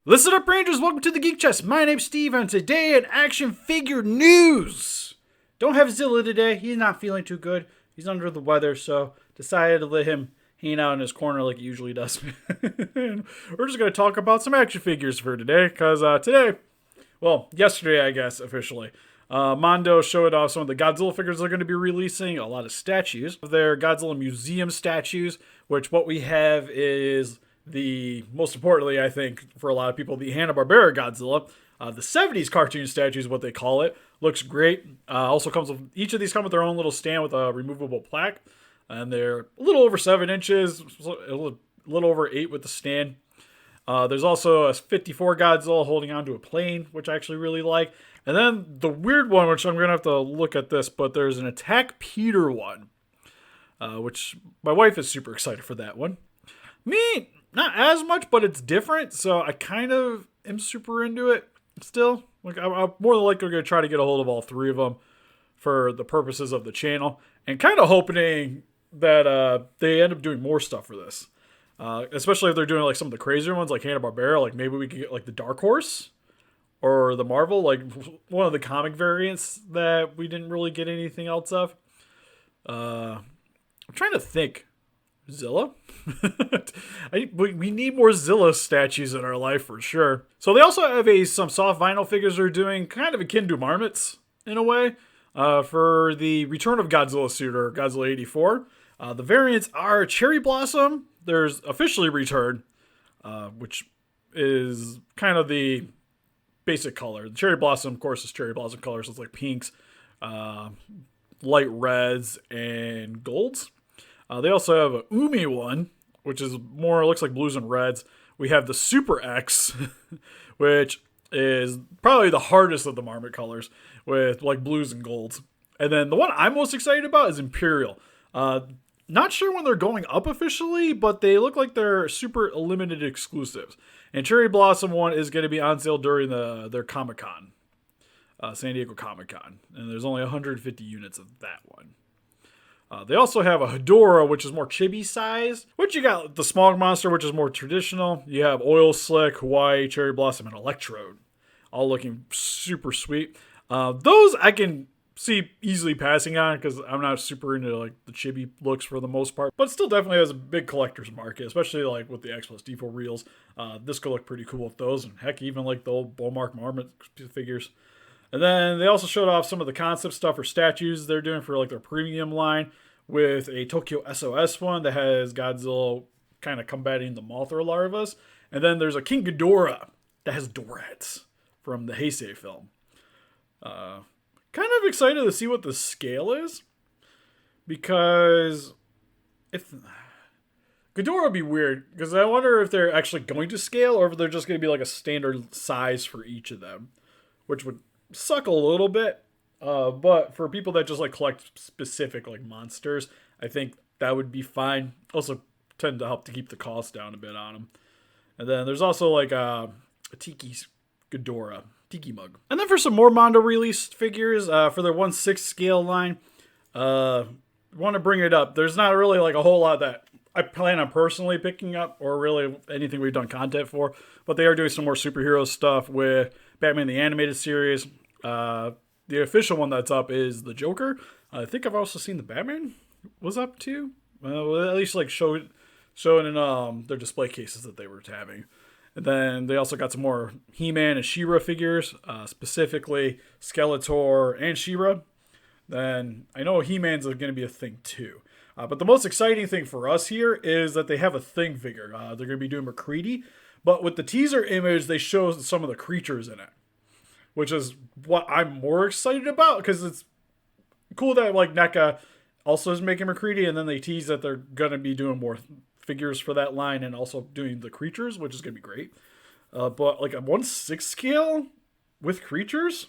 Listen up, Rangers. Welcome to the Geek Chest. My name's Steve, and today in action figure news. Don't have Zilla today. He's not feeling too good. He's under the weather, so decided to let him hang out in his corner like he usually does. We're just going to talk about some action figures for today, because yesterday, I guess, officially, Mondo showed off some of the Godzilla figures they're going to be releasing, a lot of statues. Their Godzilla Museum statues, which what we have is most importantly, I think, for a lot of people, the Hanna-Barbera Godzilla. The 70s cartoon statue is what they call it. Looks great. Also comes with, each of these come with their own little stand with a removable plaque. And they're a little over 7 inches, a little over 8 with the stand. There's also a 54 Godzilla holding onto a plane, which I actually really like. And then the weird one, which I'm going to have to look at this, but there's an Attack Peter one, which my wife is super excited for that one. Me, not as much, but it's different, so I kind of am super into it still. Like, I'm more than likely going to try to get a hold of all three of them for the purposes of the channel, and kind of hoping that they end up doing more stuff for this. Especially if they're doing like some of the crazier ones, like Hanna-Barbera. Like maybe we could get like the Dark Horse or the Marvel, like one of the comic variants that we didn't really get anything else of. I'm trying to think. Zilla? We need more Zilla statues in our life for sure. So they also have some soft vinyl figures they're doing, kind of akin to marmots in a way, for the Return of Godzilla suit, or Godzilla 84. The variants are Cherry Blossom. There's officially Return, which is kind of the basic color. The Cherry Blossom, of course, is Cherry Blossom color, so it's like pinks, light reds, and golds. They also have a Umi one, which is looks like blues and reds. We have the Super X, which is probably the hardest of the marmot colors, with like blues and golds. And then the one I'm most excited about is Imperial. Not sure when they're going up officially, but they look like they're super limited exclusives. And Cherry Blossom one is going to be on sale during their Comic-Con, San Diego Comic-Con. And there's only 150 units of that one. They also have a Hedorah, which is more chibi size. Which you got the Smog Monster, which is more traditional. You have Oil Slick, Hawaii, Cherry Blossom, and Electrode. All looking super sweet. Those I can see easily passing on because I'm not super into like the chibi looks for the most part. But still definitely has a big collector's market, especially like with the X Plus D4 reels. This could look pretty cool with those. And heck, even like the old Bowmark Marmot figures. And then they also showed off some of the concept stuff for statues they're doing for like their premium line, with a Tokyo s.o.s one that has Godzilla kind of combating the Mothra larvas. And then there's a King Ghidorah that has Dorats from the Heisei film. Kind of excited to see what the scale is, because if Ghidorah would be weird, because I wonder if they're actually going to scale or if they're just going to be like a standard size for each of them, which would suck a little bit, but for people that just like collect specific like monsters, I think that would be fine. Also tend to help to keep the cost down a bit on them. And then there's also like a Tiki Ghidorah Tiki mug. And then for some more Mondo released figures for their 1/6 scale line, want to bring it up. There's not really like a whole lot that I plan on personally picking up, or really anything we've done content for, but they are doing some more superhero stuff with Batman the Animated Series. The official one that's up is the Joker. I think I've also seen the Batman was up too. Well, at least like showing in their display cases that they were having. And then they also got some more He-Man and She-Ra figures, specifically Skeletor and She-Ra. Then I know He-Man's going to be a thing too. But the most exciting thing for us here is that they have a Thing figure. They're going to be doing McCready. But with the teaser image, they show some of the creatures in it, which is what I'm more excited about, because it's cool that like NECA also is making McCready, and then they tease that they're going to be doing more figures for that line and also doing the creatures, which is going to be great. But like a 1/6 scale with creatures,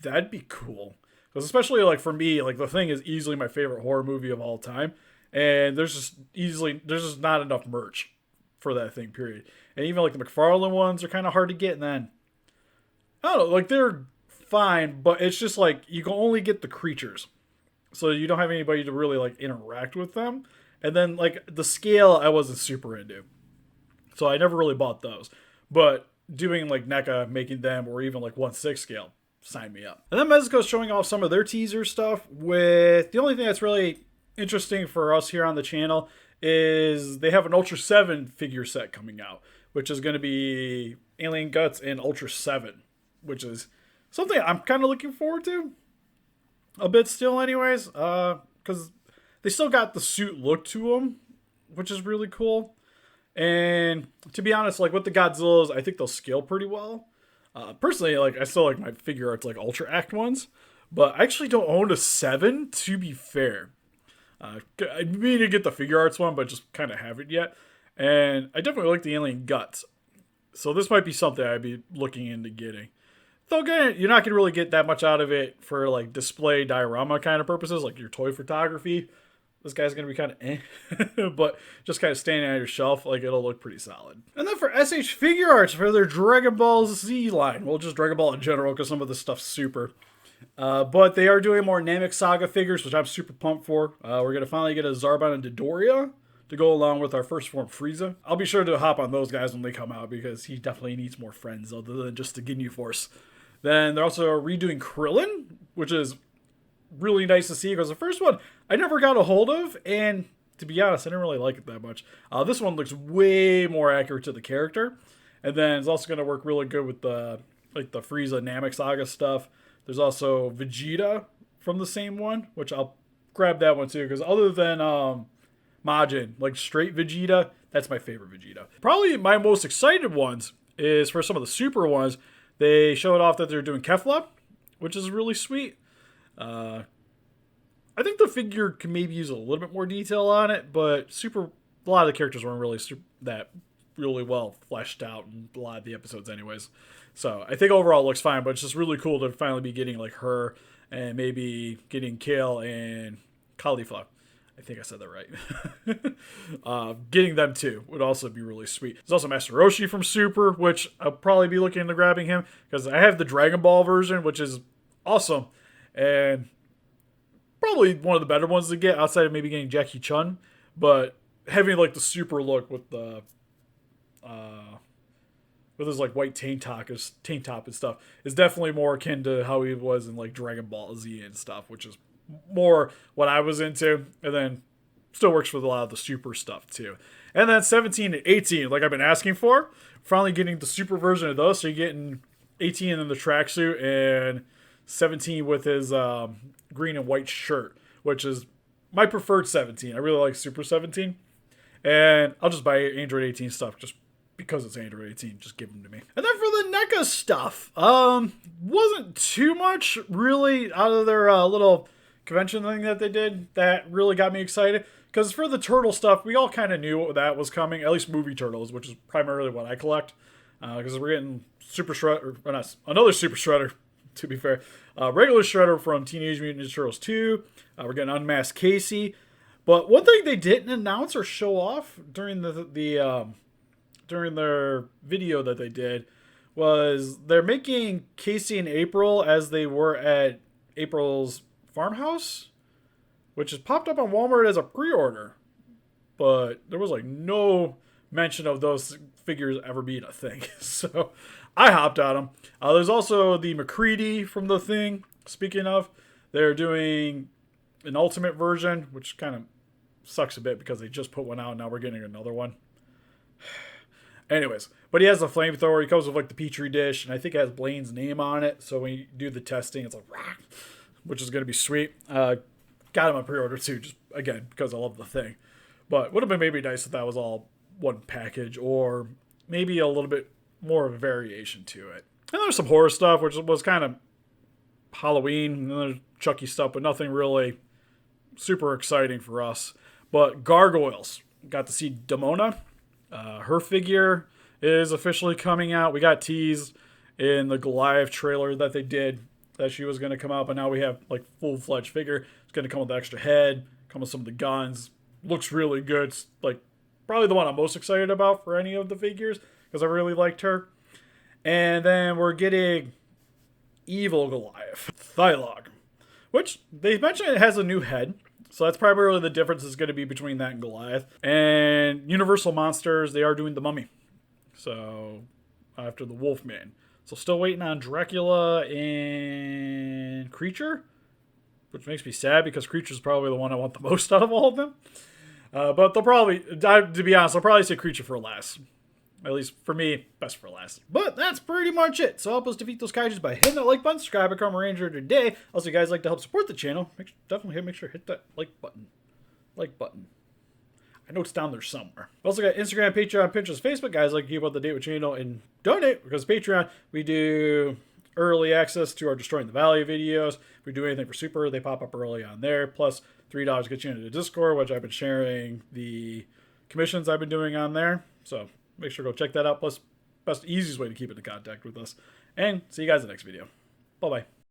that'd be cool. Because especially like for me, like The Thing is easily my favorite horror movie of all time. And there's just not enough merch for that thing, period. And even like the McFarlane ones are kind of hard to get. And then, I don't know, like they're fine, but it's just like you can only get the creatures. So you don't have anybody to really like interact with them. And then like the scale I wasn't super into. So I never really bought those. But doing like NECA, making them, or even like 1/6 scale, sign me up. And then Mezco's showing off some of their teaser stuff with the only thing that's really interesting for us here on the channel is they have an Ultra 7 figure set coming out, which is going to be Alien Guts and Ultra 7, which is something I'm kind of looking forward to a bit still anyways, because they still got the suit look to them, which is really cool. And to be honest, like with the Godzillas, I think they'll scale pretty well. Personally, like I still like my Figuarts like Ultra Act ones, but I actually don't own a 7 to be fair. I mean to get the Figuarts one, but just kind of haven't yet. And I definitely like the Alien Guts, so this might be something I'd be looking into getting. Though again, you're not gonna really get that much out of it for like display diorama kind of purposes, like your toy photography. This guy's going to be kind of but just kind of standing on your shelf, like it'll look pretty solid. And then for SH Figuarts, for their Dragon Ball Z line, well, just Dragon Ball in general, because some of the stuff's super. But they are doing more Namek Saga figures, which I'm super pumped for. We're going to finally get a Zarbon and Dodoria to go along with our first form Frieza. I'll be sure to hop on those guys when they come out, because he definitely needs more friends other than just the Ginyu Force. Then they're also redoing Krillin, which is really nice to see, because the first one I never got a hold of, and to be honest, I didn't really like it that much. This one looks way more accurate to the character, and then it's also going to work really good with the like the Frieza Namek Saga stuff. There's also Vegeta from the same one, which I'll grab that one too, because other than Majin, like straight Vegeta, that's my favorite Vegeta. Probably my most excited ones is for some of the super ones. They showed off that they're doing Kefla, which is really sweet. I think the figure can maybe use a little bit more detail on it, but a lot of the characters weren't really that really well fleshed out in a lot of the episodes anyways. So I think overall it looks fine, but it's just really cool to finally be getting like her and maybe getting Kale and Khalifa. I think I said that right. Getting them too would also be really sweet. There's also Master Roshi from Super, which I'll probably be looking into grabbing him, because I have the Dragon Ball version, which is awesome. And probably one of the better ones to get outside of maybe getting Jackie Chun, but having like the super look with the with his like white tank top and stuff is definitely more akin to how he was in like Dragon Ball Z and stuff, which is more what I was into, and then still works with a lot of the super stuff too. And then 17 and 18, like I've been asking for, finally getting the super version of those. So you're getting 18 in the tracksuit and 17 with his green and white shirt, which is my preferred 17. I really like Super 17. And I'll just buy Android 18 stuff just because it's Android 18. Just give them to me. And then for the NECA stuff, wasn't too much really out of their little convention thing that they did that really got me excited. Because for the turtle stuff, we all kind of knew that was coming, at least movie turtles, which is primarily what I collect. Because we're getting Super Shredder, or not, another Super Shredder, to be fair. Regular Shredder from Teenage Mutant Ninja Turtles 2. We're getting Unmasked Casey. But one thing they didn't announce or show off during during their video that they did was they're making Casey and April as they were at April's farmhouse, which has popped up on Walmart as a pre-order. But there was like no mention of those figures ever being a thing. So I hopped on them. There's also the McCready from the thing. Speaking of, they're doing an ultimate version, which kind of sucks a bit because they just put one out and now we're getting another one. Anyways, but he has the flamethrower. He comes with like the petri dish, and I think it has Blaine's name on it. So when you do the testing, it's like, rah, which is going to be sweet. Got him on pre-order too, just again because I love the thing. But would have been maybe nice if that was all one package, or maybe a little bit more of a variation to it. And there's some horror stuff, which was kind of Halloween, and then there's Chucky stuff, but nothing really super exciting for us. But Gargoyles, got to see Demona. Her figure is officially coming out. We got teased in the Goliath trailer that they did that she was going to come out, but now we have like full-fledged figure. It's going to come with the extra head, come with some of the guns. Looks really good. It's like probably the one I'm most excited about for any of the figures because I really liked her. And then we're getting Evil Goliath, Thylog, which they mentioned it has a new head. So that's primarily the difference is going to be between that and Goliath. And Universal Monsters, they are doing the Mummy. So after the Wolfman. So still waiting on Dracula and Creature, which makes me sad because Creature's probably the one I want the most out of all of them. But they'll probably, to be honest, I'll probably say Creature for last. At least for me, best for last. But that's pretty much it. So help us defeat those kaijus by hitting that like button, subscribe, become a ranger today. Also, if you guys like to help support the channel, definitely make sure to hit that like button. Like button. I know it's down there somewhere. Also got Instagram, Patreon, Pinterest, Facebook. Guys like to keep up to date with channel and donate, because Patreon, we do early access to our Destroying the Valley videos. If we do anything for Super, they pop up early on there. Plus $3 gets you into the Discord, which I've been sharing the commissions I've been doing on there. So make sure to go check that out. Plus, easiest way to keep in contact with us. And see you guys in the next video. Bye-bye.